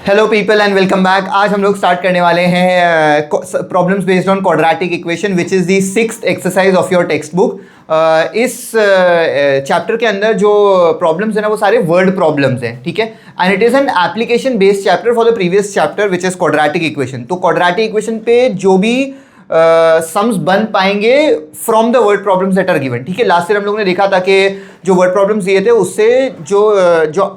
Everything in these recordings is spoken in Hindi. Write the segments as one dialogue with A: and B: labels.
A: Hello people and welcome back. आज हम लोग स्टार्ट करने वाले हैं problems based on quadratic equation which is the 6th exercise of your text book. इस चैप्टर के अंदर जो प्रॉब्लम्स है ना वो सारे वर्ड प्रॉब्लम्स हैं, ठीक है। And it is an application based chapter for the previous chapter which is quadratic equation. तो क्वाड्रेटिक इक्वेशन पे जो भी सम्स बन पाएंगे from the word problems that are given, ठीक है। लास्ट ईयर हम लोगों ने देखा था कि जो वर्ड प्रॉब्लम्स दिए थे उससे जो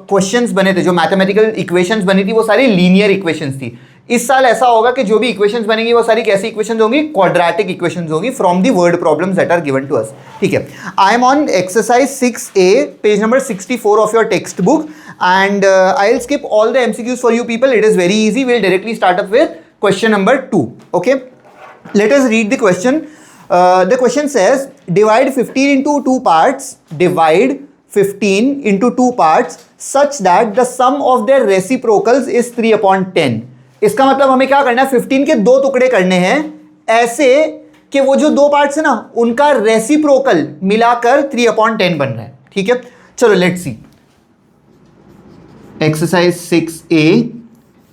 A: क्वेश्चंस बने थे, जो मैथमेटिकल इक्वेशंस बनी थी वो सारी लीनियर इक्वेशंस थी। इस साल ऐसा होगा कि जो भी इक्वेशंस बनेंगी वो सारी कैसी इक्वेशंस होंगी? क्वाड्रेटिक इक्वेशंस होंगी from the word problems that are given to us, ठीक है। I am on exercise 6A page number 64 of your text book and I will skip all the MCQs for you people. It is very easy. We'll directly start up with question number 2. Okay. Let us read the question. The question says, divide 15 into two parts. Divide 15 into two parts such that the sum of their reciprocals is 3/10. इसका मतलब हमें क्या करना है? 15 के दो टुकड़े करने हैं ऐसे कि वो जो दो पार्ट्स है ना उनका रेसिप्रोकल मिलाकर 3/10 बन रहा है, ठीक है। चलो let's see exercise 6A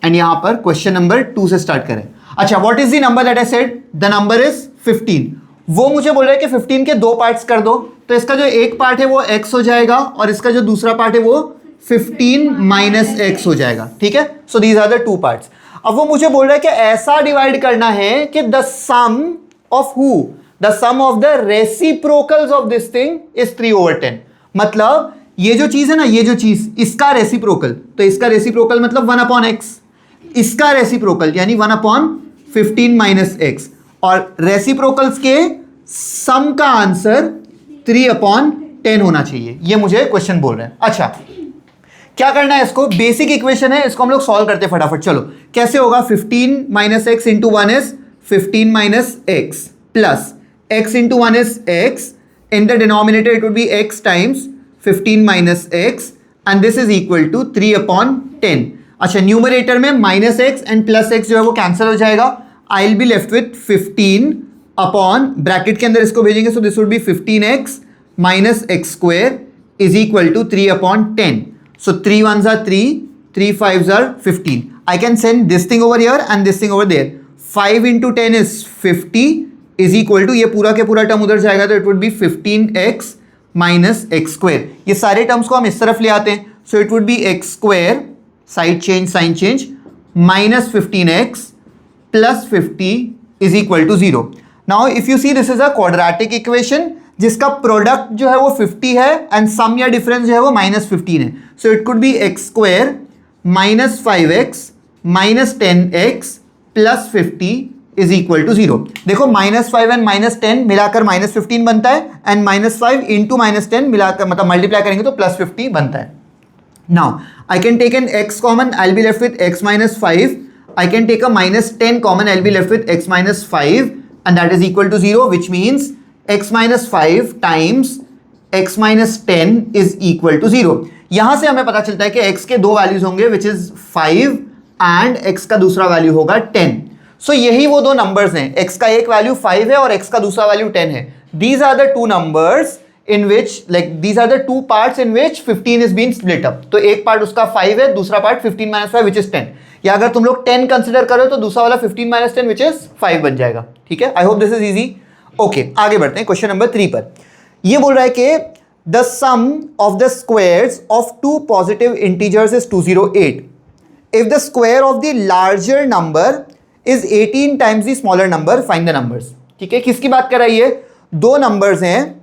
A: and यहां पर क्वेश्चन नंबर 2 से स्टार्ट करें। अच्छा, what is the number that I said? The number is 15. वो मुझे बोल रहा है कि 15 के दो पार्ट्स कर दो, तो इसका जो एक पार्ट है वो x हो जाएगा और इसका जो दूसरा पार्ट है वो 15 माइनस x हो जाएगा, ठीक है। So these are the two parts. अब वो मुझे बोल रहा है कि ऐसा डिवाइड करना है कि the sum of who, the sum of the reciprocals of this thing is 3/10. मतलब ये जो चीज है ना, ये जो चीज इसका रेसिप्रोकल, तो इसका रेसिप्रोकल मतलब 1/x, इसका रेसिप्रोकल यानी 1/15 माइनस x, और रेसिप्रोकल्स के सम का आंसर 3/10 होना चाहिए, ये मुझे क्वेश्चन बोल रहे हैं। अच्छा, क्या करना है? इसको बेसिक इक्वेशन है, इसको हम लोग सॉल्व करते हैं फटाफट। चलो कैसे होगा? 15 minus x into 1 is 15 minus x plus x into 1 is x, in the denominator it would be x times 15 minus x and this is equal to 3/10. अच्छा, न्यूमरेटर में minus x and plus x जो है वो कैंसिल हो जाएगा. I will be left with 15 upon bracket के अंदर इसको भेजेंगे, so this would be 15x minus x square is equal to 3/10. So 3 1s are 3, 3 5s are 15. I can send this thing over here and this thing over there. 5 into 10 is 50 is equal to, ये पूरा के पूरा टर्म उधर जाएगा तो it would be 15x minus x square. ये सारे टर्म्स को हम इस तरफ ले आते हैं, so it would be x square, side change sign change, minus 15x plus 50 is equal to 0. Now if you see this is a quadratic equation जिसका प्रोडक्ट जो है वो 50 है एंड सम या डिफरेंस जो है वो माइनस 15 है. So it could be x square minus 5x minus 10x plus 50 is equal to 0. देखो -5 एंड -10 मिलाकर -15 बनता है एंड -5 इंटू -10 मिलाकर मतलब मल्टीप्लाई करेंगे तो +50 बनता है. Now I can take an x common, I'll be left with x minus 5. I can take a -10 common, I'll be left with x minus 5 and that is equal to 0, which means x minus 5 times x minus 10 is equal to 0. यहां से हमें पता चलता है कि x के दो वैल्यूज होंगे which is 5 and x का दूसरा वैल्यू होगा 10. So यही वो दो नंबर्स हैं, x का एक वैल्यू 5 है और x का दूसरा वैल्यू 10 है. These are the two numbers in which, like these are the two parts in which 15 is being split up. तो एक पार्ट उसका 5 है, दूसरा पार्ट 15 minus 5 which is 10. या अगर तुम लोग 10 कंसिडर करो तो दूसरा वाला 15 minus 10 which is 5 बन जाएगा, ठीक है. I hope this is easy. Okay, आगे बढ़ते हैं क्वेश्चन नंबर 3 पर. ये बोल रहा है कि the sum of the squares of two positive integers is 208. If the square of the larger number is 18 times the smaller number, find the numbers. ठीक है, किसकी बात कर रही है? दो नंबर्स हैं,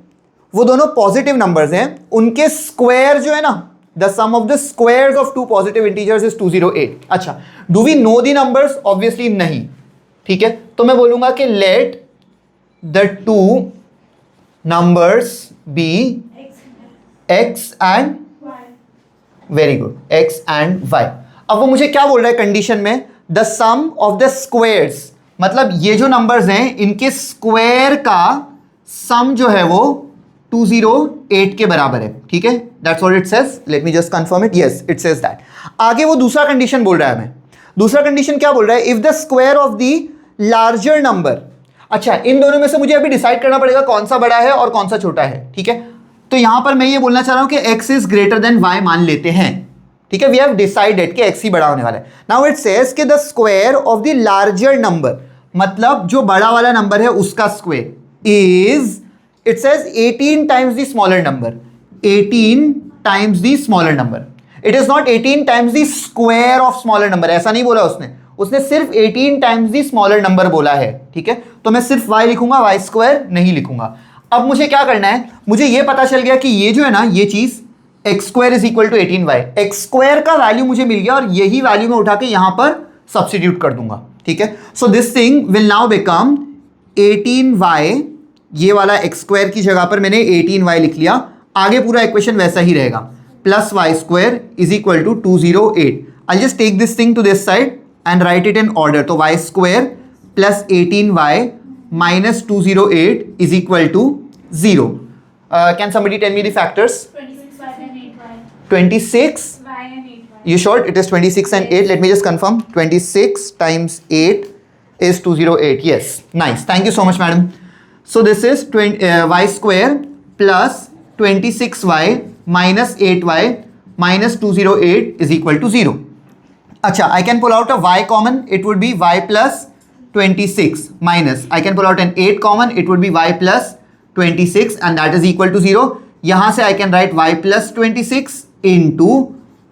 A: वो दोनों पॉजिटिव नंबर्स हैं, उनके स्क्वायर जो है ना, the sum of the squares of two positive integers is 208. अच्छा, do we know the numbers? Obviously नहीं, ठीक है. तो मैं बोलूंगा कि let the two numbers be x and, very good, x and y. अब वो मुझे क्या बोल रहा है कंडीशन में? The sum of the squares, मतलब ये जो नंबर्स हैं इनके स्क्वायर का सम जो है वो 208 के बराबर है, ठीक है. That's what it says. Late me just confirm it. Yes, it says that. आगे वो दूसरा कंडीशन बोल रहा है हमें. दूसरा कंडीशन क्या बोल रहा है? If the square of the larger number. अच्छा, इन दोनों में से मुझे अभी डिसाइड करना पड़ेगा कौन सा बड़ा है और कौन सा छोटा है, ठीक है. तो यहां पर मैं ये बोलना चाह रहा हूं कि x is greater then y मान लेते हैं, ठीक है, वी हैव डिसाइडेड कि x ही बड़ा होने वाला है. नाउ इट सेज कि the square of the larger number, मतलब जो बड़ा वाला नंबर है उसका square is, it says 18 times the smaller number, 18 times the smaller number. It is not 18 times the square of smaller number, ऐसा नहीं बोला उसने सिर्फ 18 टाइम्स द स्मॉलर नंबर बोला है. ठीक है, तो मैं सिर्फ y लिखूंगा, y स्क्वायर नहीं लिखूंगा. अब मुझे क्या करना है, मुझे ये पता चल गया कि ये जो है ना, ये चीज x square is equal to 18y, x square का वैल्यू मुझे मिल गया और यही वैल्यू मैं उठा के यहां पर सब्स्टिट्यूट कर दूंगा. ठीक है, so this thing will now become 18y, ये वाला एक्स स्क्वायर की जगह पर मैंने 18y लिख लिया. आगे पूरा इक्वेशन वैसा ही रहेगा, plus Y square is equal to 208. I just take this thing to this side and write it in order. तो Y square plus 18y minus 208 is equal to 0. Can somebody tell me the factors? 26 you sure it is 26 and 8? Let me just confirm. 26 times 8 is 208. Yes, nice, thank you so much madam. So this is y square plus 26y minus 8y minus 208 is equal to 0. Acha, I can pull out a y common, it would be y plus 26 minus, I can pull out an 8 common, it would be y plus 26 and that is equal to 0. यहाँ से I can write y plus 26 into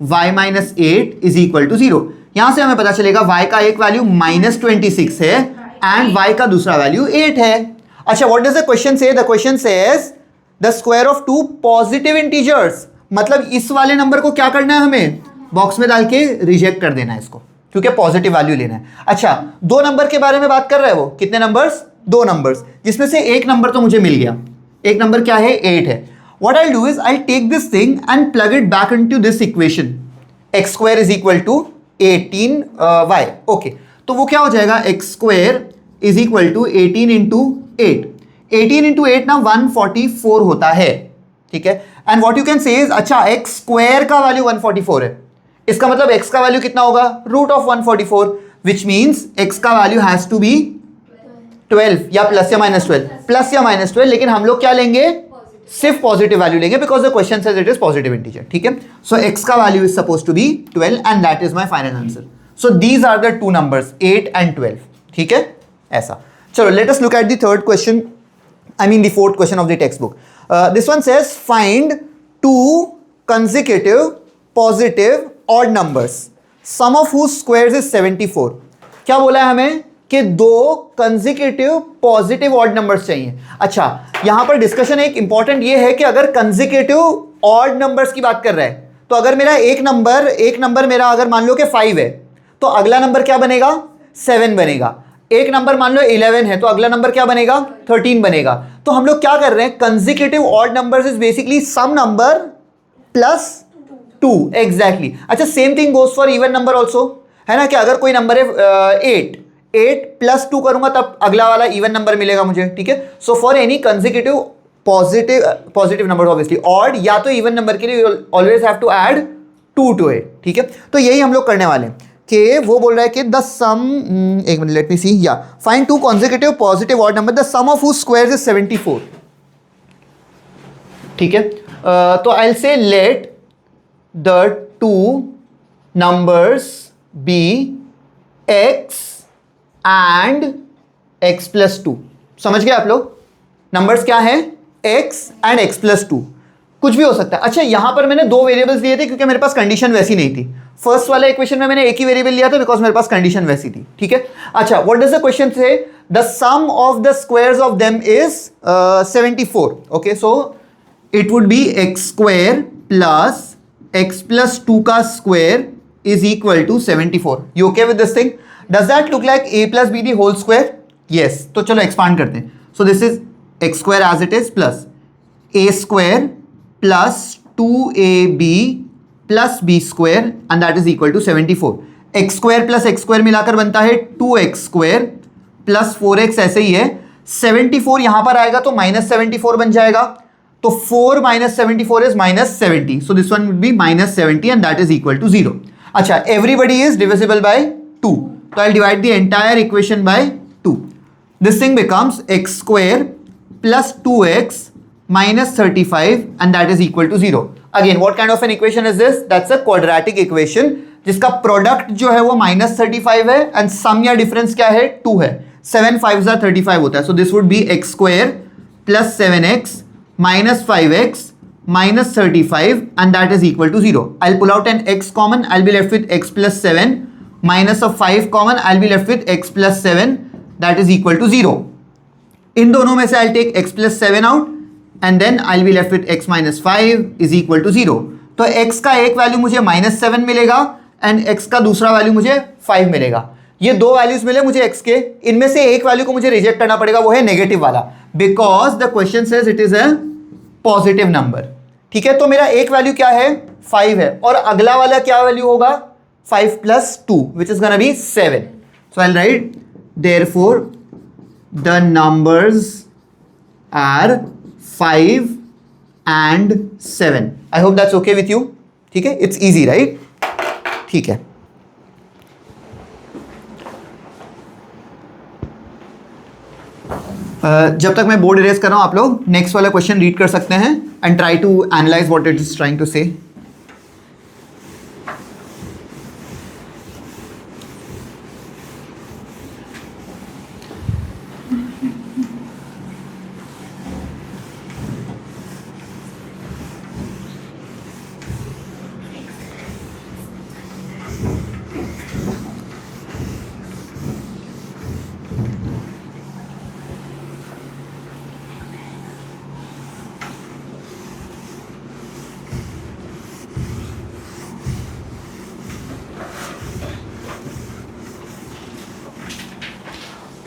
A: y minus 8 is equal to 0. यहाँ से हमें पता चलेगा y का एक वैल्यू minus 26 है and y का दूसरा वैल्यू 8 है. अच्छा, what does the question say? The question says the square of two positive integers. मतलब इस वाले नंबर को क्या करना है, हमें बॉक्स में डाल के रिजेक्ट कर देना है इसको, क्योंकि पॉजिटिव वैल्यू लेना है. अच्छा, दो नंबर के बारे में बात कर रहा है वो. कितने नंबर्स? दो नंबर्स, जिसमें से एक नंबर तो मुझे मिल गया. एक नंबर क्या है? 8 है. What I'll do is I'll take this thing and plug it back into this equation. X square is equal to 18y. Okay. तो वो क्या हो जाएगा? X square is equal to 18 into 8. 18 into 8 ना 144 होता है. ठीक है. And what you can say is, अच्छा x square का वैल्यू 144 है. इसका मतलब x का वैल्यू कितना होगा? Root of 144, which means x का वैल्यू हैज टू बी 12 या प्लस या माइनस 12, प्लस या माइनस 12. लेकिन हम लोग क्या लेंगे? सिर्फ पॉजिटिव वैल्यू लेंगे because the question says it is positive integer. ठीक है, सो x का value is suppose to be 12 and that is my final answer. So these are the two numbers 8 and 12. ठीक है, ऐसा. चलो, let us look at the third question, I mean the fourth question of the text book. This one says find two consecutive positive odd numbers some of whose squares is 74. क्या बोला है हमें? कि दो कंसेक्यूटिव पॉजिटिव ऑड नंबर्स चाहिए. अच्छा, यहां पर डिस्कशन एक इंपॉर्टेंट ये है कि अगर कंसेक्यूटिव ऑड नंबर्स की बात कर रहा है, तो अगर मेरा एक नंबर मेरा अगर मान लो कि 5 है, तो अगला नंबर क्या बनेगा? 7 बनेगा. एक नंबर मान लो 11 है, तो अगला नंबर क्या बनेगा? 13 बनेगा. तो हम लोग क्या कर रहे हैं? Consecutive odd numbers is basically some number plus 2. Exactly. अच्छा, same thing goes for even number also, है ना? कि अगर कोई नंबर है 8 प्लस 2 करूंगा तब अगला वाला इवन नंबर मिलेगा मुझे. ठीक है, so for any consecutive positive number obviously odd या तो इवन नंबर के लिए always have to add 2 to it. ठीक है, तो यही हम लोग करने वाले हैं कि वो बोल रहा है कि द सम, एक मिनट, लेट मी सी, या find two consecutive positive odd number the sum of whose squares is 74. ठीक है, तो I will say let the two numbers be x and x plus 2. समझ गए आप लोग? नंबर्स क्या है? x and x plus 2. कुछ भी हो सकता है. अच्छा, यहां पर मैंने दो वेरिएबल्स लिए थे क्योंकि मेरे पास कंडीशन वैसी नहीं थी. फर्स्ट वाला इक्वेशन में मैंने एक ही वेरिएबल लिया था बिकॉज मेरे पास कंडीशन वैसी थी. ठीक है. अच्छा, what does the question say? The sum of the squares of them is 74. Okay, so it would be x square plus x plus 2 का square is equal to 74. You okay with this thing? Does that look like a plus b the whole square? Yes. तो चलो expand करते हैं. So this is x square as it is plus a square plus 2ab plus b square and that is equal to 74. x square plus x square मिलाकर बनता है 2x square plus 4x ऐसे ही है. 74 यहां पर आएगा तो -74 बन जाएगा. तो 4 minus 74 is -70. So this one would be -70 and that is equal to 0. अच्छा, everybody is divisible by 2. So I'll divide the entire equation by 2. This thing becomes x square plus 2x minus 35 and that is equal to 0. Again what kind of an equation is this? That's a quadratic equation जिसका प्रोडक्ट जो है वो -35 है एंड सम या डिफरेंस क्या है? 2 है. 7 5 35 होता है. So this would be x square plus 7x minus 5x minus 35 and that is equal to 0. I'll pull out an x common. I'll be left with x plus 7 minus of 5 common. I'll be left with x plus 7 that is equal to 0. इन दोनों में से I'll take x plus 7 out and then I'll be left with x minus 5 is equal to 0. तो x का एक वैल्यू मुझे -7 मिलेगा एंड x का दूसरा वैल्यू मुझे 5 मिलेगा. ये दो वैल्यूज मिले मुझे x के, इनमें से एक वैल्यू को मुझे रिजेक्ट करना पड़ेगा, वो है नेगेटिव वाला, because the question says it is a positive number. ठीक है, तो मेरा एक वैल्यू क्या है? 5 है, और अगला वाला क्या वैल्यू होगा? 5 plus 2 which is gonna be 7. So I'll write therefore the numbers are 5 and 7. I hope that's okay with you. ठीक है, it's easy right? ठीक है. जब तक मैं बोर्ड इरेज कर रहा हूं आप लोग नेक्स्ट वाला क्वेश्चन रीड कर सकते हैं and try to analyse what it is trying to say.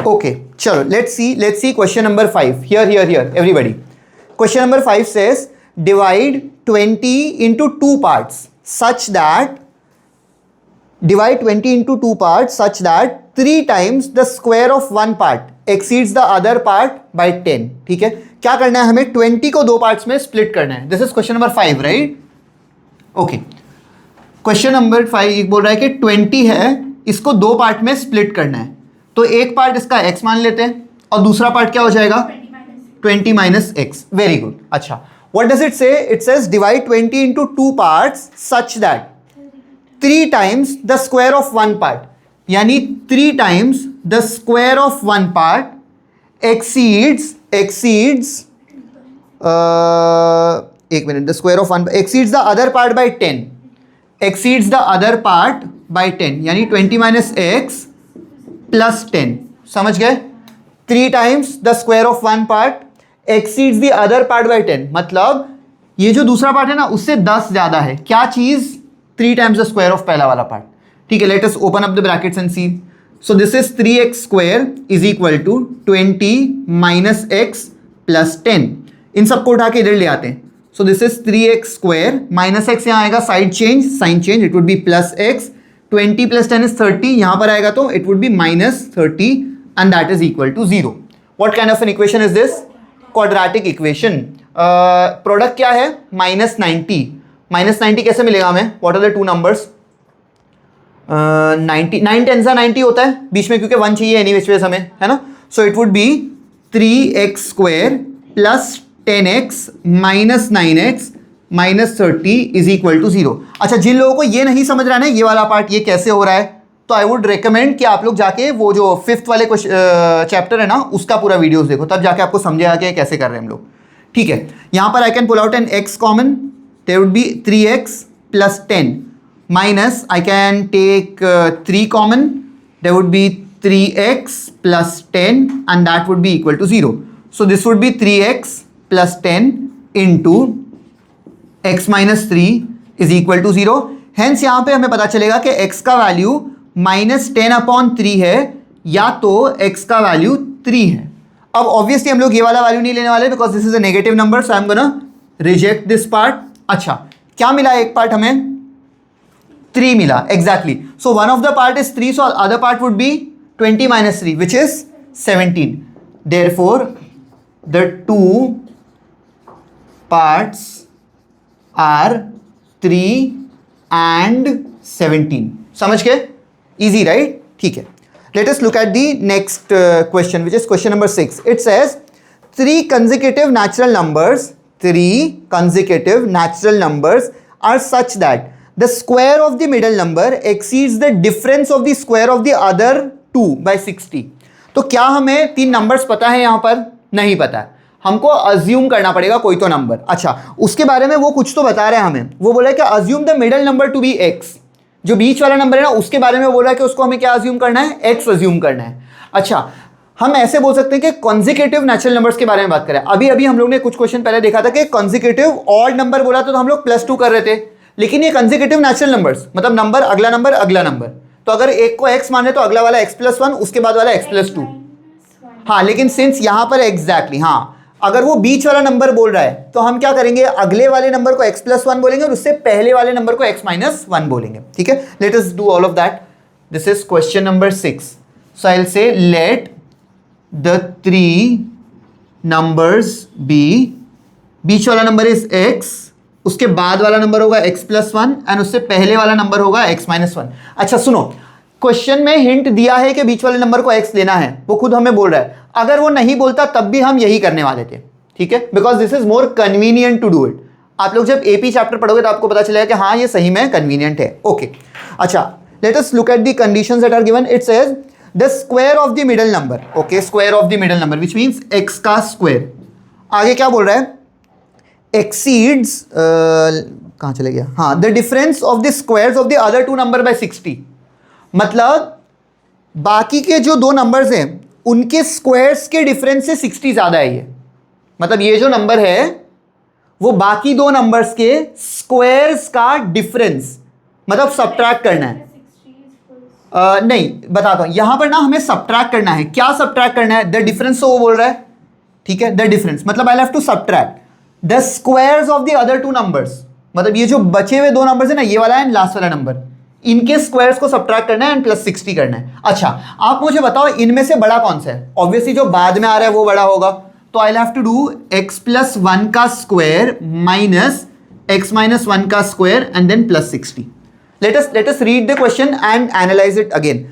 A: Okay, chalo, let's see question number 5. Here, everybody. Question number 5 says, divide 20 into 2 parts such that 3 times the square of one part exceeds the other part by 10. ठीक है, क्या करना है हमें? 20 को दो पार्ट्स में स्प्लिट करना है. This is question number 5, right? Okay, question number 5 बोल रहा है कि 20 है, इसको दो पार्ट में स्प्लिट करना है. तो एक पार्ट इसका x मान लेते हैं और दूसरा पार्ट क्या हो जाएगा? 20 minus x. Very good. अच्छा, व्हाट डज इट से? It says divide 20 into 2 parts such that 3 times the square of one part, यानी 3 times the square of one part exceeds एक minute, the square of one exceeds the other part by 10, exceeds the other part by 10, यानी 20 minus x प्लस 10. समझ गए? 3 times the square of one part exceeds the other part by 10. मतलब ये जो दूसरा पार्ट है ना उससे 10 ज्यादा है. क्या चीज? 3 times the square of पहला वाला पार्ट. ठीक है, let us open up the brackets and see. So this is 3x square is equal to 20 minus x plus 10. इन सबको उठा के इधर ले आते हैं. So this is 3x square minus x यहाँ आएगा, side change, sign change, it would be plus x. 20 plus 10 is 30. यहाँ पर आएगा तो it would be minus 30 and that is equal to 0. What kind of an equation is this? Quadratic equation. Product क्या है? -90. -90 कैसे मिलेगा हमें? What are the two numbers? 90. 9 10 90 होता है बीच में, क्योंकि 1 चाहिए एनी विच वेज हमें, है ना? So it would be 3x square plus 10x minus 9x minus 30 is equal to 0. अच्छा, जिन लोगों को ये नहीं समझ रहा है ना ये वाला पार्ट ये कैसे हो रहा है, तो आई वुड रिकमेंड कि आप लोग जाके वो जो 5th वाले चैप्टर है ना उसका पूरा वीडियोस देखो, तब जाके आपको समझेगा कि कैसे कर रहे हैं हम लोग. ठीक है, यहाँ पर I can pull out an x common. There would be 3x plus 10 minus I can take 3 common. There would be 3x plus 10 and that would be equal to 0. So this would be 3x plus 10 into x minus 3 is equal to 0. Hence यहाँ पे हमें पता चलेगा कि x का वैल्यू -10/3 है या तो x का वैल्यू 3 है. अब ऑब्वियसली हम लोग ये वाला वैल्यू नहीं लेने वाले because this is a negative number, so I am gonna reject this part. अच्छा, क्या मिला? एक पार्ट हमें 3 मिला. Exactly. So one of the part is 3, so other part would be 20 minus 3 which is 17. Therefore the two parts are 3 and 17. समझ गए? Easy, right? ठीक है. Let us look at the next question, which is question number 6. It says 3 consecutive natural numbers 3 consecutive natural numbers are such that the square of the middle number exceeds the difference of the square of the other two by 60. तो क्या हमें 3 नंबर्स पता है यहां पर? नहीं पता है, हमको अज्यूम करना पड़ेगा कोई तो नंबर। अच्छा, उसके बारे में वो कुछ तो बता रहे हैं हमें। वो बोला है कि assume the middle number to be x, जो बीच वाला नंबर है ना उसके बारे में बोल रहा है कि उसको हमें क्या अज्यूम करना है? x अज्यूम करना है। अच्छा, हम ऐसे बोल सकते हैं कि कॉन्जिक्यूटिव नेचुरल नंबर्स के बारे में बात करें। अभी अभी हम लोग ने कुछ क्वेश्चन पहले देखा था कि कॉन्जिक्यूटिव ऑड नंबर बोला तो हम लोग +2 कर रहे थे, लेकिन ये कॉन्जिक्यूटिव नेचुरल नंबर्स मतलब नंबर अगला नंबर अगला नंबर, तो अगर एक को x मान रहे तो अगला वाला x+1 उसके बाद वाला x+2। हाँ, लेकिन सिंस यहां पर एग्जैक्टली हाँ, अगर वो बीच वाला नंबर बोल रहा है तो हम क्या करेंगे? अगले वाले नंबर को x+1 बोलेंगे और उससे पहले वाले नंबर को x-1 बोलेंगे। ठीक है, let us do all of that. This is question number 6। So I will say let the 3 numbers be, बीच वाला नंबर इज x, उसके बाद वाला नंबर होगा x+1 एंड उससे पहले वाला नंबर होगा x-1। अच्छा सुनो, क्वेश्चन में हिंट दिया है कि बीच वाले नंबर को x लेना है, वो खुद हमें बोल रहा है। अगर वो नहीं बोलता तब भी हम यही करने वाले थे। ठीक है, because this is more convenient to do it. आप लोग जब एपी चैप्टर पढ़ोगे तो आपको पता चलेगा कि हाँ ये सही में कन्वीनियंट है। ओके, अच्छा let us look at the conditions that are given. It says the square of the middle number, okay, square of the middle number which means x का स्क्वायर। आगे क्या बोल रहा है? एक्सीड्स कहाँ चले गया? हाँ, the difference of the squares of the other two number by 60। मतलब बाकी के जो दो नंबर्स हैं उनके स्क्वायर्स के डिफरेंस से 60 ज्यादा है ये। मतलब ये जो नंबर है वो बाकी दो नंबर्स के स्क्वायर्स का डिफरेंस मतलब सब्ट्रैक्ट करना है। नहीं बताता हूं, यहां पर ना हमें सब्ट्रैक्ट करना है। क्या सब्ट्रैक्ट करना है? द डिफरेंस तो वो बोल रहा है। ठीक है, द डिफरेंस मतलब I have to subtract the squares of the other two numbers. मतलब ये जो बचे हुए दो नंबर्स है ना, ये वाला एंड लास्ट वाला नंबर, इनके स्क्वायर्स को सब्ट्रैक्ट करना है एंड +60 करना है। अच्छा, आप मुझे बताओ इनमें से बड़ा कौन सा है? ऑब्वियसली जो बाद में आ रहा है वो बड़ा होगा, तो आई हैव टू डू x+1 का स्क्वायर माइनस x-1 का square and then +60। Let us read the question and analyse it again.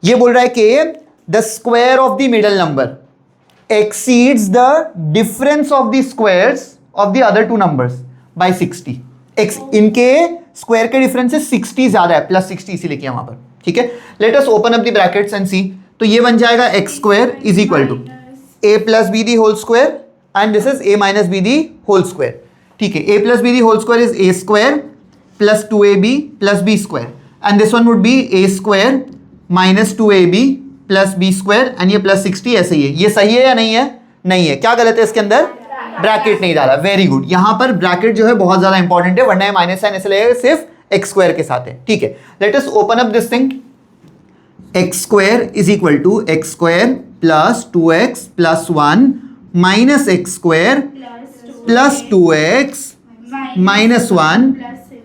A: ये बोल रहा है कि the square of the middle number exceeds the difference of the squares of the other two numbers by 60। इनके स्क्वायर के डिफरेंस से 60 ज्यादा है, +60 इसीलिए किया वहां पर। ठीक है, let us open up the brackets and see. तो ये बन जाएगा x square is equal to a plus B the whole square and this is a minus B the whole square. ठीक है, a plus B the whole square is a square plus 2ab plus b square and this one would be a square minus 2ab plus B square and ये +60 ऐसे ही है। ये सही है या नहीं है? नहीं है। क्या गलत है इसके अंदर? ब्रैकेट नहीं डाला। वेरी गुड, यहां पर ब्रैकेट जो है बहुत ज्यादा इंपॉर्टेंट है, वरना माइनस साइन ऐसे लगेगा सिर्फ x स्क्वायर के साथ है। ठीक है, let us open up this thing. x square is equal to x square plus 2x plus 1 minus x square plus 2x minus 1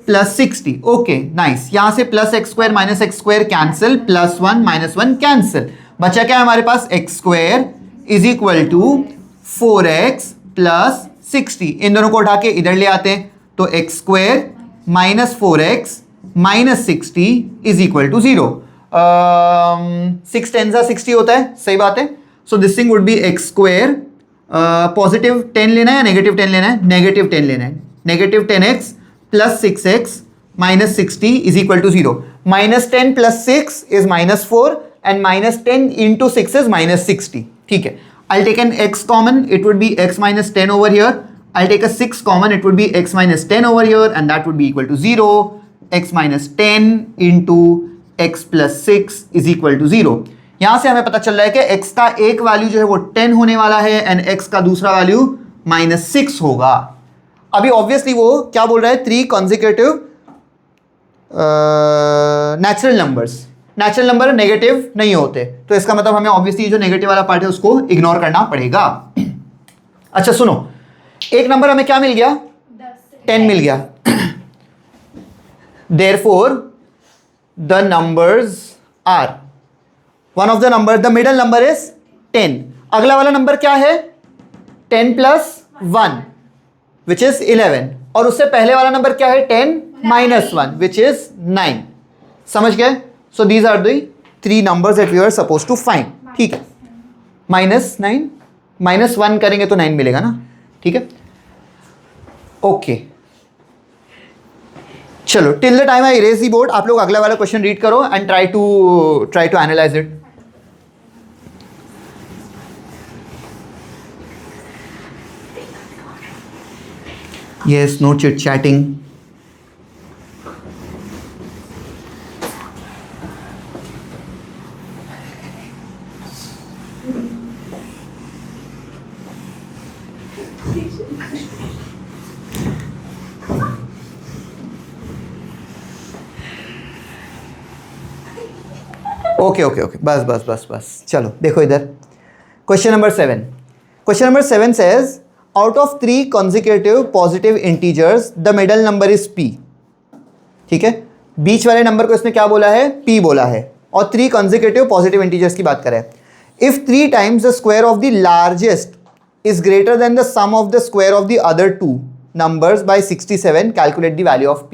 A: plus 60। Okay nice, यहां से plus x square minus x square cancel, +1 -1 cancel, बचा क्या है हमारे पास? x square is equal to 4x plus 60। इन दोनों को उठा के इधर ले आते हैं तो x square minus 4x minus 60 is equal to 0। 6 10 60 होता है, सही बात है। So this thing would be x square, positive 10 लेना है या नेगेटिव 10 लेना है? नेगेटिव 10 लेना है। Negative 10x plus 6x minus 60 is equal to 0। -10 plus 6 is -4 and -10 into 6 is -60। ठीक है, I'll take an x common, it would be x minus 10 over here. I'll take a 6 common, it would be x minus 10 over here and that would be equal to 0. x minus 10 into x plus 6 is equal to 0. यहां से हमें पता चल रहा है कि x का एक वैल्यू जो है वो 10 होने वाला है एंड x का दूसरा वैल्यू -6 होगा। अभी ऑब्वियसली वो क्या बोल रहा है? 3 consecutive natural numbers. Natural number negative नहीं होते, तो इसका मतलब हमें ऑब्वियसली जो नेगेटिव वाला पार्ट है उसको इग्नोर करना पड़ेगा। अच्छा सुनो, एक नंबर हमें क्या मिल गया? 10 मिल गया। Therefore the numbers are, one of the number, the middle number is 10। अगला वाला नंबर क्या है? 10 plus 1 which is 11 और उससे पहले वाला नंबर क्या है? 10 minus 1 which is 9। समझ गए? So these are the 3 numbers that we are supposed to find। ठीक है, -9 -1 करेंगे तो 9 मिलेगा ना। ठीक है, ओके चलो, till the time I erase the board, आप लोग अगला वाला क्वेश्चन रीड करो and try to analyse it. Yes, no chit chatting. Okay okay okay, बस बस बस बस, चलो देखो इधर. Question number 7. Question number 7 says out of 3 consecutive positive integers the middle number is p. ठीक है, बीच वाले नंबर को इसने क्या बोला है, p बोला है, और 3 consecutive positive integers की बात करें. If 3 times the square of the largest is greater than the sum of the square of the other 2 numbers by 67, calculate the value of p.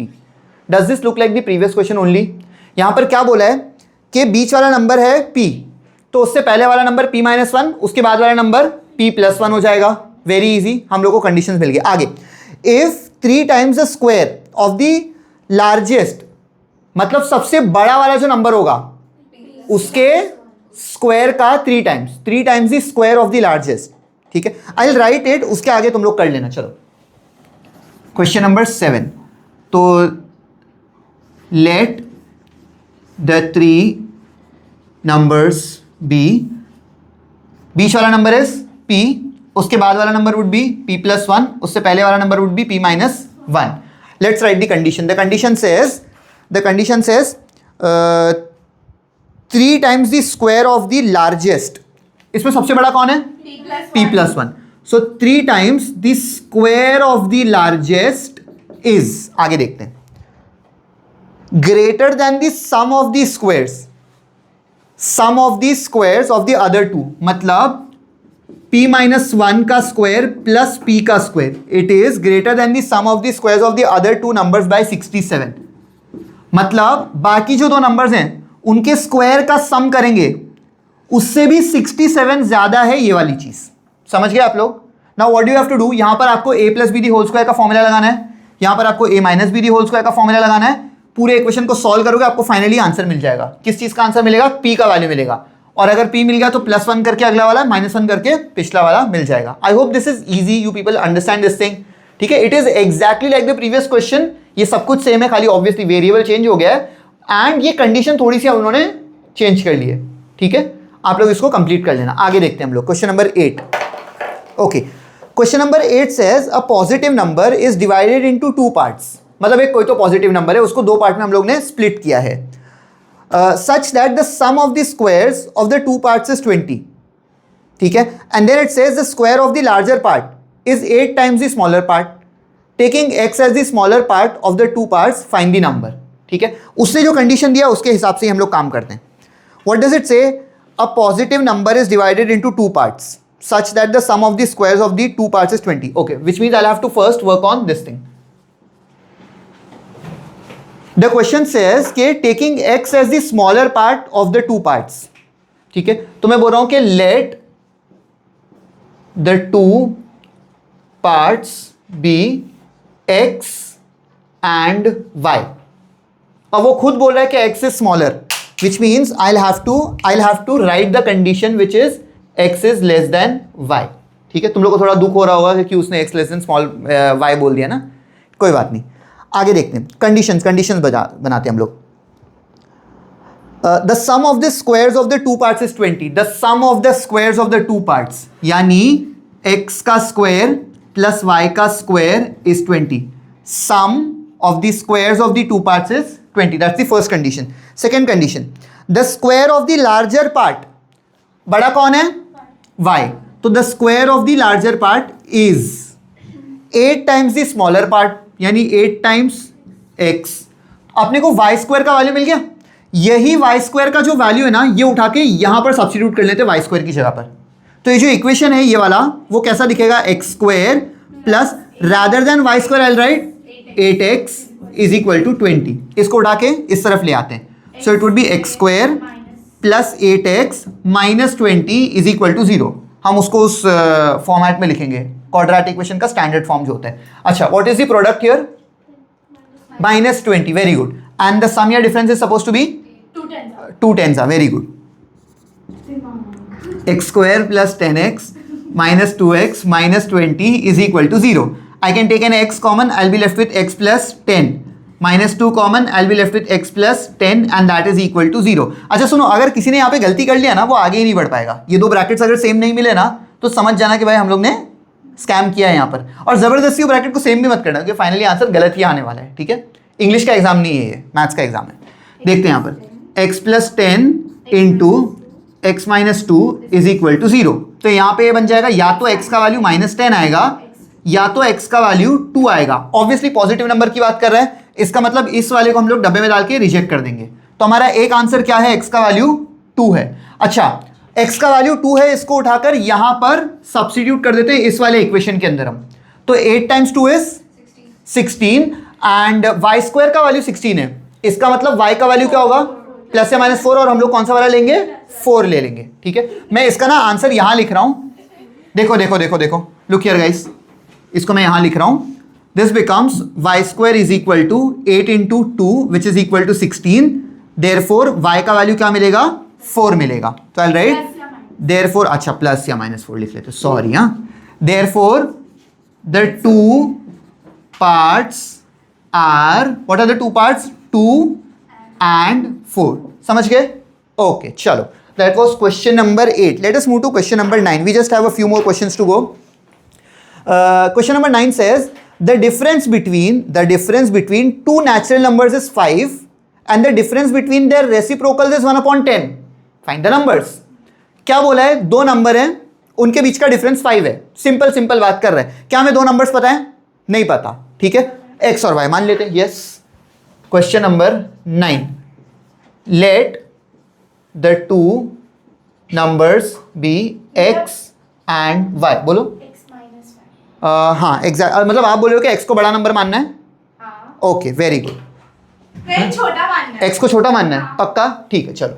A: Does this look like the previous question only? यहाँ पर क्या बोला है कि बीच वाला नंबर है p, तो उससे पहले वाला नंबर p माइनस 1, उसके बाद वाला नंबर p प्लस 1 हो जाएगा. वेरी इजी, हम लोग को कंडीशंस मिल गए. आगे, if 3 times the square of the largest, मतलब सबसे बड़ा वाला जो नंबर होगा उसके स्क्वायर का 3 times the square of the largest. ठीक है, आई विल राइट इट, उसके आगे तुम लोग कर लेना. चलो, क्वेश्चन नंबर 7. तो लेट द 3 नंबर्स बी, बीच वाला नंबर इज p, उसके बाद वाला number would be p plus 1, उससे पहले वाला number would be p minus 1. Let's write the condition. The condition says 3 times the square of the largest. इसमें सबसे बड़ा कौन है, p plus 1. So 3 times the square of the largest is, आगे देखते हैं, greater than the sum of the squares of the other 2. मतलब p माइनस 1 का स्क्वायर प्लस p का square, it is greater than the sum of the squares of the other 2 numbers by 67. मतलब बाकी जो 2 नंबर्स हैं उनके स्क्वायर का सम करेंगे, उससे भी 67 ज्यादा है ये वाली चीज. समझ गए आप लोग? Now what do you have to do, यहां पर आपको a plus B the whole square का फॉर्मूला लगाना है, यहां पर आपको a minus B the whole square का फॉर्मूला लगाना है. पूरे इक्वेशन को सॉल्व करोगे, आपको फाइनली आंसर मिल जाएगा. किस चीज का आंसर मिलेगा, p का वैल्यू मिलेगा. और अगर p मिल गया तो प्लस 1 करके अगला वाला, माइनस 1 करके पिछला वाला मिल जाएगा. I hope this is easy, you people understand this thing. ठीक है, it is exactly like the previous question. ये सब कुछ सेम है, खाली ऑब्वियसली वेरिएबल चेंज हो गया है एंड ये कंडीशन थोड़ी सी उन्होंने चेंज कर ली है. ठीक है, आप लोग इसको कंप्लीट कर लेना. आगे देखते हैं हम लोग question number 8. Okay, question number 8 says a positive number is divided into 2 parts. मतलब एक कोई तो पॉजिटिव नंबर है, उसको 2 पार्ट में हम लोग ने स्प्लिट किया है. Such that the sum of the squares of the 2 parts is 20. ठीक है, and then it says the square of the larger part is 8 times the smaller part. Taking x as the smaller part of the 2 parts, find the number. ठीक है, उसने जो कंडीशन दिया उसके हिसाब से हम लोग काम करते हैं. What does it say? A positive number is divided into 2 parts such that the sum of the squares of the 2 parts is 20. Okay, which means I'll have to first work on this thing. The question says कि taking x as the smaller part of the 2 parts. ठीक है, तो मैं बोल रहा हूं कि let the 2 parts be x and y. अब वो खुद बोल रहा है कि x is smaller, which means I'll have to write the condition which is x is less than y. ठीक है, तुम लोग को थोड़ा दुख हो रहा होगा कि उसने x less than small y बोल दिया ना, कोई बात नहीं. आगे देखते हैं कंडीशंस बनाते हैं हम लोग. The sum of the squares of the 2 parts is 20. The sum of the squares of the 2 parts, यानी x का स्क्वायर प्लस y का square is 20. Sum of the squares of the 2 parts is 20. That's the first condition. Second condition, the square of the larger part, बड़ा कौन है, y. तो the square of the larger part is 8 times the smaller part, यानी 8 टाइम्स x. अपने को y स्क्वायर का वैल्यू मिल गया. यही y स्क्वायर का जो वैल्यू है ना, ये उठा के यहां पर सब्स्टिट्यूट कर लेते हैं y स्क्वायर की जगह पर. तो ये जो इक्वेशन है ये वाला, वो कैसा दिखेगा, x square plus rather than y square I write 8x is equal to 20. इसको उठा के इस तरफ ले आते हैं. So it would be x square plus 8x minus 20 is equal to 0. हम उसको उस फॉर्मेट में लिखेंगे क्वाड्रेटिक इक्वेशन का स्टैंडर्ड फॉर्म जो होता है. अच्छा, what is the product here? -20. Very good. And the sum या difference is suppose to be 2 tens. Very good. x square plus 10x minus 2x minus 20 is equal to 0. I can take an x common, I'll be left with x plus 10. Minus 2 common, I'll be left with x plus 10 and that is equal to 0. अच्छा सुनो, अगर किसी ने यहाँ पे गलती कर लिया ना, वो आगे ही नहीं बढ़ पाएगा. ये दो ब्रैकेट्स अगर सेम नहीं मिले ना, तो समझ जाना कि भाई हम लोग ने स्कैम किया है यहाँ पर. और जबरदस्ती ब्रैकेट को सेम भी मत करना, क्योंकि फाइनली आंसर गलत ही आने वाला है. ठीक है, इंग्लिश का एग्जाम नहीं है ये, मैथ्स का एग्जाम है. देखते हैं यहाँ पर x plus 10 into x minus 2 is equal to 0. तो यहाँ पे ये बन जाएगा, या तो x का वैल्यू -10 आएगा या तो x का वैल्यू 2 आएगा. ऑब्वियसली पॉजिटिव नंबर की बात कर रहे हैं, इसका मतलब इस वाले को हम लोग डब्बे में डाल के रिजेक्ट कर देंगे. तो हमारा एक आंसर क्या है? x का वैल्यू 2 है. अच्छा, x का वैल्यू 2 है, इसको उठाकर यहां पर सब्स्टिट्यूट कर देते हैं इस वाले इक्वेशन के अंदर हम. तो 8 times 2 is 16 and y square का वैल्यू 16 है. इसका मतलब y का वैल्यू क्या होगा? प्लस या -4, और हम लोग कौन सा वाला लेंगे? 4 ले लेंगे. ठीक है, मैं इसका ना आंसर यहां लिख रहा हूं. देखो देखो देखो देखो, लुक हियर गाइस, इसको मैं यहां लिख रहा हूं. This becomes y square is equal to 8 into 2 which is equal to 16. Therefore y का वैल्यू क्या मिलेगा? 4 मिलेगा. तो आई राइट देयरफॉर, अच्छा प्लस या -4 लिख लेते, सॉरी. हाँ, therefore the two parts are, what are the two parts? 2 and 4. समझ गए? ओके, चलो, that was question number 8. Let us move to question number 9. We just have a few more questions to go. Question number 9 says the difference between two natural numbers is 5 and the difference between their reciprocals is 1/10. Find the numbers. क्या बोला है? दो नंबर हैं, उनके बीच का डिफरेंस 5 है. सिंपल बात कर रहे हैं. क्या हमें दो नंबर्स पता है? नहीं पता. ठीक है, x और y मान लेते हैं. Yes. Question number 9. Let the two numbers be x and y. बोलो.
B: x minus y.
A: हाँ, एग्जैक्ट, मतलब आप बोल रहे हो कि x को बड़ा नंबर मानना है?
B: हाँ.
A: Okay, very good.
B: नहीं, छोटा मानना है.
A: x को छोटा मानना है? पक्का? ठीक है, चलो.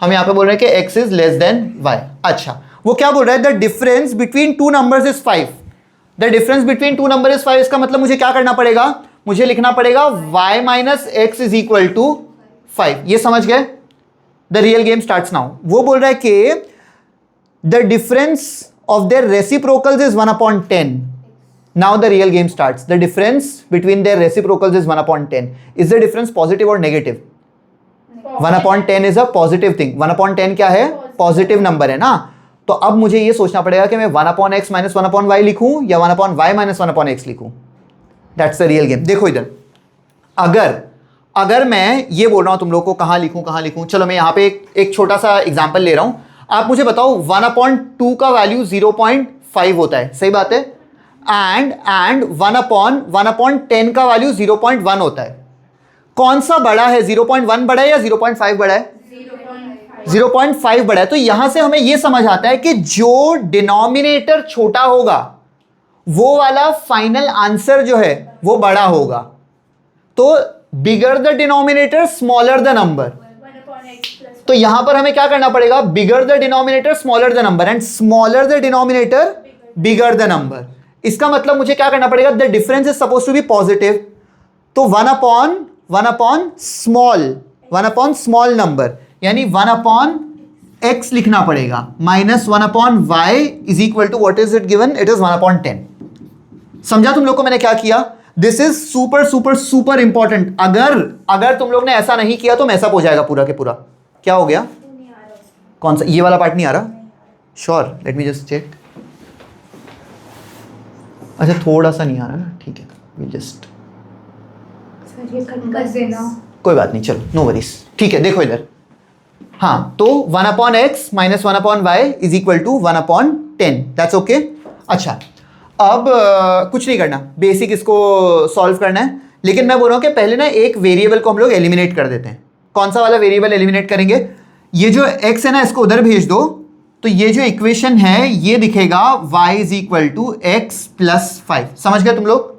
A: हम यहाँ पे बोल रहे हैं कि x is less than y. अच्छा, वो क्या बोल रहा है? The difference between two numbers is 5. The difference between two number is 5. इसका मतलब मुझे क्या करना पड़ेगा? मुझे लिखना पड़ेगा y minus X is equal to 5. ये समझ गए? The real game starts now. वो बोल रहा है कि the difference of their reciprocals is 1/10. Now the real game starts. The difference between their reciprocals is 1/10. Is the difference positive और negative? 1/10 is a positive thing. 1/10 क्या है? पॉजिटिव नंबर है ना. तो अब मुझे ये सोचना पड़ेगा कि मैं 1/x माइनस 1/y लिखूं या 1/y माइनस 1/x लिखूं. That's the real game. देखो इधर, अगर मैं ये बोल रहा हूं तुम लोग को कहां लिखूं. चलो मैं यहां पे एक छोटा सा एग्जांपल ले रहा हूं. आप मुझे बताओ 1/2 का वैल्यू 0.5 होता है, सही बात है. एंड 1/10 का वैल्यू 0.1 होता है. कौन सा बड़ा है? 0.1 बड़ा है या 0.5 बड़ा है? 0.5 बड़ा है. तो यहां से हमें यह समझ आता है कि जो डिनोमिनेटर छोटा होगा वो वाला फाइनल आंसर जो है वो बड़ा होगा. तो bigger the denominator smaller the number.
B: 1/x plus
A: तो यहां पर हमें क्या करना पड़ेगा? Bigger the denominator smaller the number and smaller the denominator bigger the number. इसका मतलब मुझे क्या करना पड़ेगा? The difference is suppose to be positive. तो 1/1 स्मॉल नंबर, यानी 1/x लिखना पड़ेगा. Minus 1/y is equal to what is it given? It is 1/10. समझा तुम लोग को मैंने क्या किया? This is super super super important. अगर तुम लोग ने ऐसा नहीं किया तो मैसअप हो जाएगा पूरा के पूरा. क्या हो गया?
B: नहीं आ रहा.
A: कौन सा? ये वाला पार्ट नहीं आ रहा? Sure, let me just check. अच्छा, थोड़ा सा नहीं आ रहा ना. ठीक है, विल जस्ट,
B: सर ये कट कर देना.
A: कोई बात नहीं, चलो, नो वरीज. ठीक है, देखो इधर. हाँ, तो 1/x minus 1/y is equal to 1/10. That's okay. अच्छा, अब कुछ नहीं करना, बेसिक इसको सॉल्व करना है. लेकिन मैं बोल रहा हूं कि पहले ना एक वेरिएबल को हम लोग एलिमिनेट कर देते हैं. कौन सा वाला वेरिएबल एलिमिनेट करेंगे? ये जो x है ना, इसको उधर भेज दो. तो ये जो इक्वेशन है ये दिखेगा y is equal to x plus 5. समझ गए तुम लोग?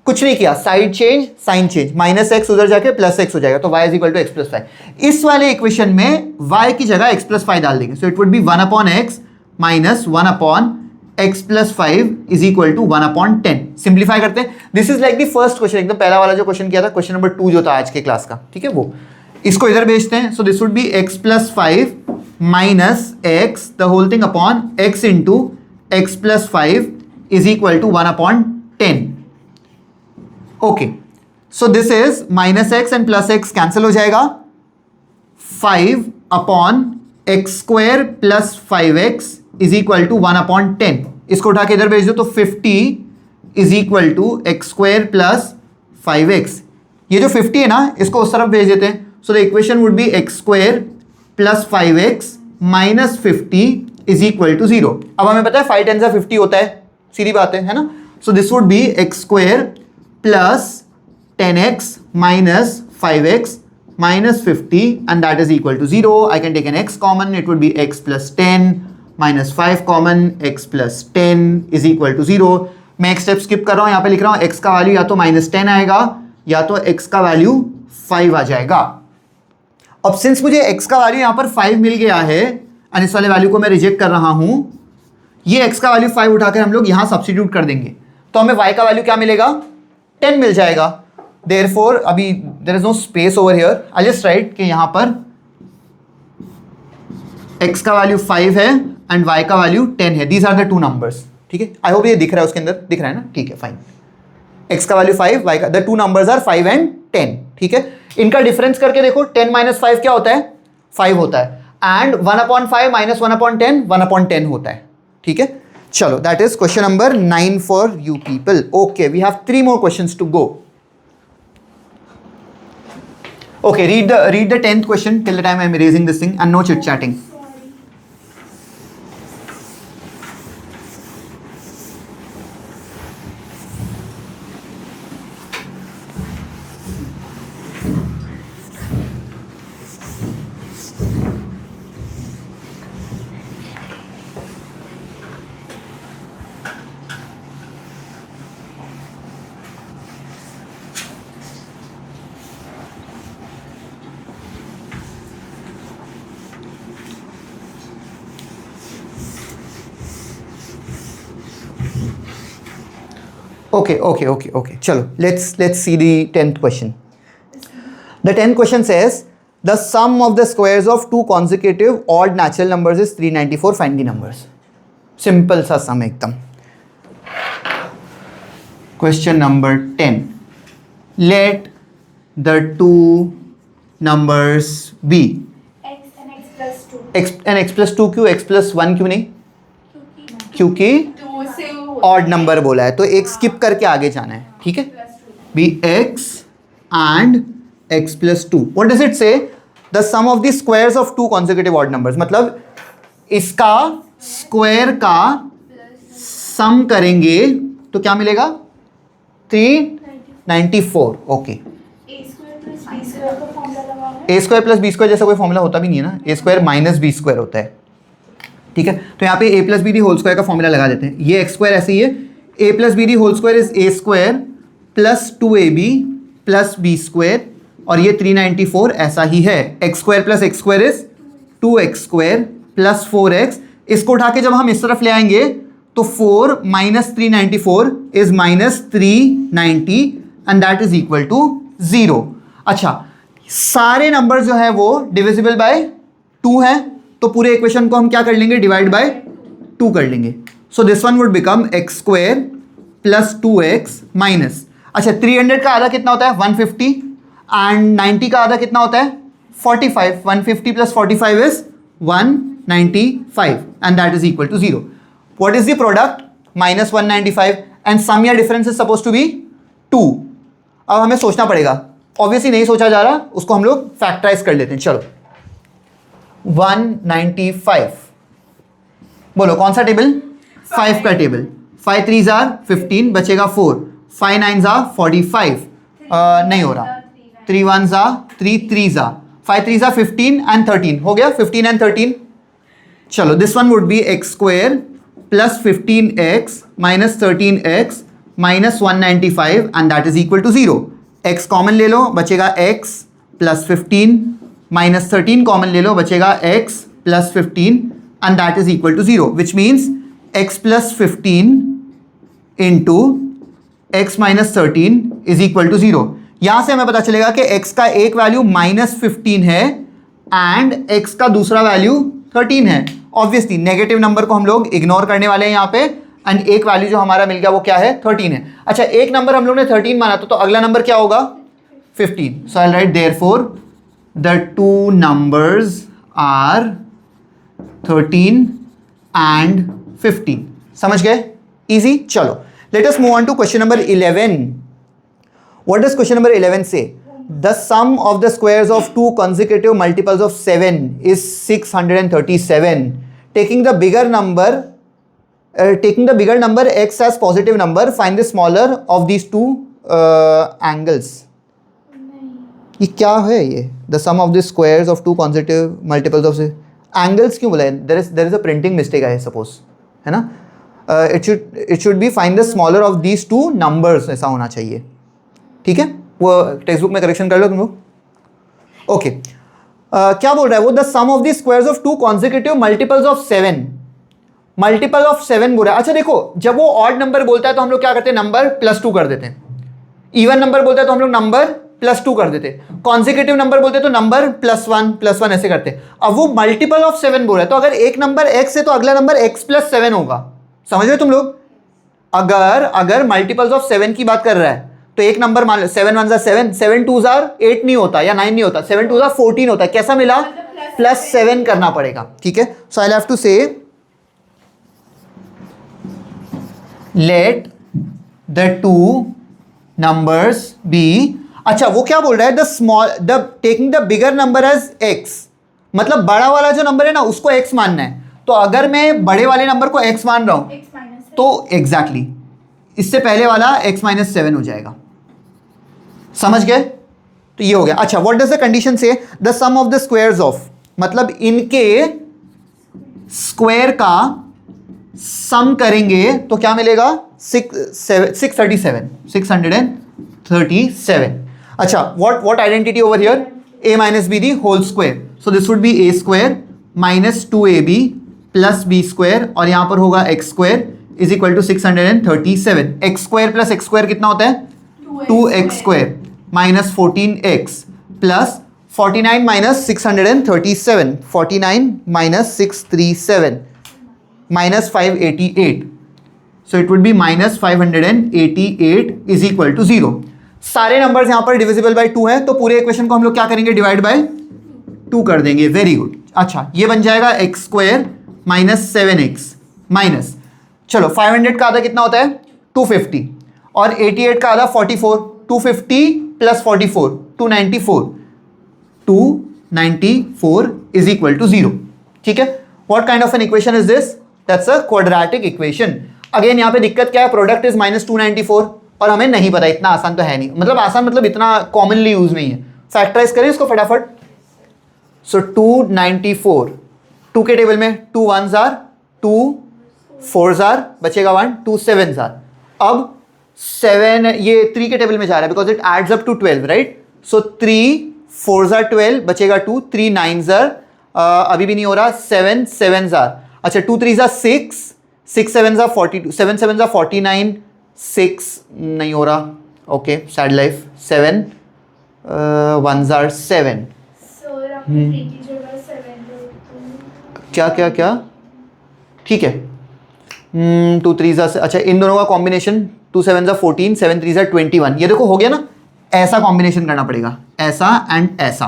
A: कुछ नहीं किया, side change, sign change. -x उधर जाके +x हो जाएगा. तो y is equal to x plus 5. इस वाले इक्वेशन में y की जगह x प्लस 5 डाल देंगे. So it would be 1/x minus 1/x x plus 5 is equal to 1/10। Simplify करते हैं। This is like the first question, एकदम पहला वाला जो क्वेश्चन किया था, क्वेश्चन नंबर 2 जो था आज के क्लास का, ठीक है वो। इसको इधर भेजते हैं। So this would be x plus 5 minus x the whole thing upon x into x plus 5 is equal to 1/10। Okay, so this is minus x and plus x cancel हो जाएगा। 5 upon x square plus 5x is equal to 1/10। इसको उठा के इधर भेज दो तो 50 is equal to x square plus 5x। ये जो 50 है ना, इसको उस तरफ भेज देते हैं। So the equation would be x square plus 5x minus 50 is equal to 0। अब हमें पता है 5 10 50 होता है, सीधी बात है ना। सो this would be x square plus 10x minus 5x minus 50 and that is equal to 0. I can take an x common, it would be x plus 10 minus 5 common, x plus 10 is equal to 0. मैं एक स्टेप स्किप कर रहा हूँ, यहाँ पे लिख रहा हूँ x का वैल्यू या तो -10 आएगा या तो x का वैल्यू 5 आ जाएगा। अब सिंस मुझे x का वैल्यू यहाँ पर 5 मिल गया है और इस वाले वैल्यू को मैं रिजेक्ट कर रहा हूँ, ये x का वैल्यू 5 उठाकर हम लोग यहाँ सब्स्टिट्यूट कर देंगे तो हमें y का वैल्यू क्या मिलेगा, 10 मिल जाएगा। Therefore, अभी there is no space over here. I'll just write कि यहाँ पर x का वैल्यू 5 है एंड y का वैल्यू 10 है। These are the two numbers. ठीक है, आई होप ये दिख रहा है, उसके अंदर दिख रहा है ना, ठीक है फाइन। x का वैल्यू 5, y का, the two numbers are 5 and 10। ठीक है, इनका डिफरेंस करके देखो, 10 माइनस 5 क्या होता है, 5 होता है, एंड 1/5 माइनस 1/10 1/10 होता है। ठीक है, चलो that is question number 9 for you people. Okay, we have 3 more questions to go. Okay, read the 10th question till the time I am erasing this thing, and no chit chatting. Okay. Chalo, let's see the 10th question. The 10th question says the sum of the squares of two consecutive odd natural numbers is 394. Find the numbers. Simple सा sum एकदम. Question number 10. Let the two numbers be
B: x and x plus 2.
A: x and x plus 2 क्यों, x plus 1 क्यों नहीं, क्योंकि
B: 2 से
A: ऑड नंबर बोला है तो एक स्किप करके आगे जाना है। ठीक है, B x and x plus 2. What does it say? The sum of the squares of two consecutive odd numbers. मतलब इसका स्क्वायर का सम करेंगे तो क्या मिलेगा, 394. Okay,
B: a square plus b square का फॉर्मूला लगाओ।
A: A square plus B square जैसा कोई फॉर्मूला होता भी नहीं है ना, A square minus B square होता है। ठीक है, तो यहाँ पे A plus B the whole square का फॉर्मूला लगा देते हैं। ये एक्स स्क्वायर ऐसे ही है, A plus B the whole square is A square plus 2ab plus B square, और ये 394 ऐसा ही है। X square plus x square is 2x square plus 4x। इसको उठा के जब हम इस तरफ ले आएंगे तो 4 minus 394 is minus 390 and that is equal to 0। अच्छा, सारे नंबर जो है वो डिविजिबल बाय 2 है तो पूरे इक्वेशन को हम क्या कर लेंगे, डिवाइड बाय 2 कर लेंगे। So this one would become x square plus 2x minus, अच्छा 300 का आधा कितना होता है, 150, एंड 90 का आधा कितना होता है, 45। 150 plus 45 is 195 and that is equal to 0. What is the product, minus 195 and sum या difference is suppose to be 2. अब हमें सोचना पड़ेगा, ऑब्वियसली नहीं सोचा जा रहा, उसको हम लोग फैक्टराइज कर लेते हैं। चलो 195, बोलो कौन सा टेबल, 5 का टेबल। 5 3s are 15, बचेगा 4, 5 9s are 45, नहीं हो रहा, 3 1s are 3 3s are 5 3s are 15 and 13, हो गया 15 and 13। चलो this one would be x square plus 15x minus 13x minus 195 and that is equal to 0। x common ले लो, बचेगा x प्लस 15 माइनस 13 कॉमन ले लो, बचेगा x plus 15 and that is equal to 0, which means x plus 15 into x minus 13 is equal to 0। यहां से हमें पता चलेगा कि x का एक वैल्यू -15 है एंड x का दूसरा वैल्यू 13 है। ऑब्वियसली नेगेटिव नंबर को हम लोग इग्नोर करने वाले हैं यहाँ पे, एंड एक वैल्यू जो हमारा मिल गया वो क्या है, 13 है। अच्छा, एक नंबर हम लोग ने 13 माना तो अगला नंबर क्या होगा, 15। So I write therefore the two numbers are 13 and 15। समझ गए, इजी। चलो let us move on to question number 11। What does question number 11 say? The sum of the squares of two consecutive multiples of 7 is 637. Taking the bigger number x as positive number, find the smaller of these two angles. ये क्या है ये? The sum of the squares of two consecutive multiples of angles क्यों बोला है? There is a printing mistake I suppose, है ना? It should be find the smaller of these two numbers, ऐसा होना चाहिए। ठीक है, वो टेक्स्ट बुक में करेक्शन कर लो तुम लोग। ओके, क्या बोल रहा है वो? The sum of the squares of two consecutive multiples of 7, multiple of 7 बोल रहा है। अच्छा देखो, जब वो ऑड नंबर बोलता है तो हम लोग क्या करते हैं, नंबर +2 कर देते हैं। इवन नंबर बोलता है तो हम लोग नंबर +2 कर देते हैं। कॉन्जिक्यूटिव नंबर बोलते हैं तो नंबर +1 ऐसे करते हैं। अब वो मल्टीपल ऑफ 7 बोल रहा है तो अगर एक नंबर x है तो अगला नंबर x + 7 होगा। समझ रहे हो तुम लोग? अगर मल्टीपल्स ऑफ 7 की बात कर रहा है तो एक नंबर मान लो 7 1 7, 7 2 8 नहीं होता या 9 नहीं होता, 7 2 14 होता है। कैसा मिला? +7 करना पड़ेगा। ठीक है, so I have to say let the two numbers be. अच्छा, वो क्या बोल रहा है? Taking the bigger number as x, मतलब बड़ा वाला जो नंबर है ना उसको x मानना है। तो अगर मैं बड़े वाले नंबर को x मान रहा हूं तो एग्जैक्टली इससे पहले वाला x - 7 हो जाएगा। समझ गए? तो ये हो गया। अच्छा, what does the condition say? The sum of the squares of, मतलब इनके स्क्वायर का सम करेंगे तो क्या मिलेगा? 637। अच्छा, what identity over here? a - b the whole square. So this would be a square - 2ab + b square, और यहां पर होगा x square is equal to 637। x square + x square कितना होता है? 2x square - 14x plus 49 - 637, 49 - 637 -588। So it would be -588 is equal to 0। सारे नंबर्स यहां पर डिविजिबल बाय 2 है तो पूरे इक्वेशन को हम लोग क्या करेंगे? डिवाइड बाय 2 कर देंगे। Very good. अच्छा, ये बन जाएगा x स्क्वायर - 7x माइनस, चलो 500 का आधा कितना होता है? 250, और 88 का आधा 44, 250 + 44 294 इज इक्वल टू 0। ठीक है, what kind of an equation is this? That's a quadratic equation. Again यहाँ पे दिक्कत क्या है? प्रोडक्ट इज -294 और हमें नहीं पता, इतना आसान तो है नहीं, मतलब आसान मतलब इतना कॉमनली यूज नहीं है। फैक्टराइज करें इसको फटाफट। सो 294, 2 के टेबल में 2 1s आर 2 4s आर, बचेगा 1, 2 7s आर। अब 7 ये 3 के टेबल में जा रहा है because it adds up to 12, right? So 3 4s are 12, बचेगा 2, 3 9s आर अभी भी नहीं हो रहा, 7 7s आर। अच्छा, 2 3s are 6, 6 7s are 42, 7 7s are 49, 6 नहीं हो रहा, okay sad life. 7 1s are 7। क्या ठीक है, 2 3s आर, अच्छा इन दोनों का combination 2 7s are 14, 7 3s are 21। ये देखो हो गया ना, ऐसा कॉम्बिनेशन करना पड़ेगा, ऐसा एंड ऐसा।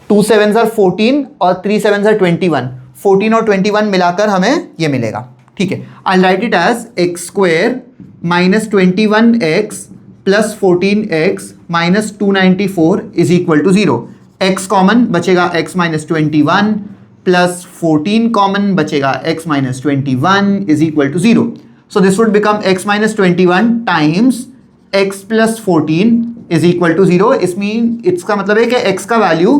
A: 2 7s आर 14 और 3 7s आर 21, 14 और 21 मिलाकर हमें ये मिलेगा। ठीक है, I write it as x square -21x plus 14x minus 294 is equal to 0। x common बचेगा x - 21 प्लस 14 कॉमन बचेगा x - 21 is equal to 0। So this would become x - 21 times x plus 14 is equal to 0। इसका मतलब है कि x का वैल्यू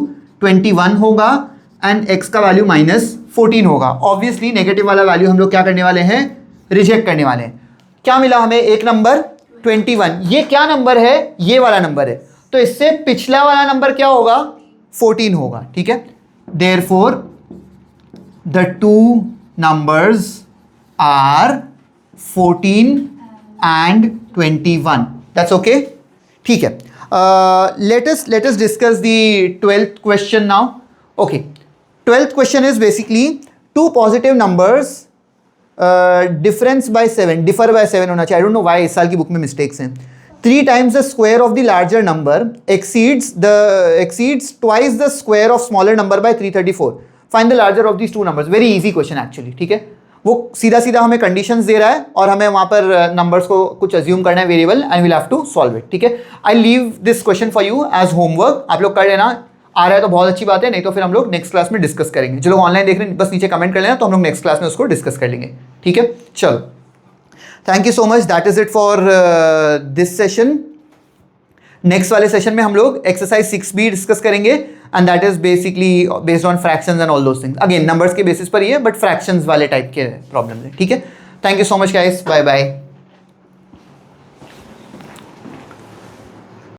A: 21 होगा एंड x का वैल्यू -14 होगा। ऑब्वियसली नेगेटिव वाला वैल्यू हम लोग क्या करने वाले हैं? रिजेक्ट करने वाले हैं। क्या मिला हमें? एक नंबर 21। ये क्या नंबर है? ये वाला नंबर है, तो इससे पिछला वाला नंबर क्या होगा? 14 होगा। ठीक है, therefore the two numbers are 14 and 21. That's okay? ठीक है. Let us discuss the 12th question now. Okay. 12th question is basically two positive numbers difference by 7, differ by 7 होना चाहिए. I don't know why इस साल की बुक में mistakes हैं. 3 times the square of the larger number exceeds twice the square of smaller number by 334. Find the larger of these two numbers. Very easy question actually. ठीक है, वो सीधा सीधा हमें कंडीशंस दे रहा है और हमें वहाँ पर नंबर्स को कुछ अज्यूम करना है variable and will have to solve it. ठीक है, I leave this question for you as homework. आप लोग कर लेना. आ रहा है तो बहुत अच्छी बात है, नहीं तो फिर हम लोग नेक्स्ट क्लास में डिस्कस करेंगे. जो लोग ऑनलाइन देख रहे हैं बस नीचे कमेंट कर लेना, तो हम लोग नेक्स्ट क्लास में उसको डिस्कस कर लेंगे. ठीक है, चलो, thank you so much. That is it for this session. Next वाले सेशन में हम लोग एक्सरसाइज 6B डिस्कस करेंगे and that is basically based on fractions and all those things. Again numbers के बेसिस पर ही है बट फ्रैक्शंस वाले टाइप के प्रॉब्लम है. ठीक है, thank you so much guys, bye bye.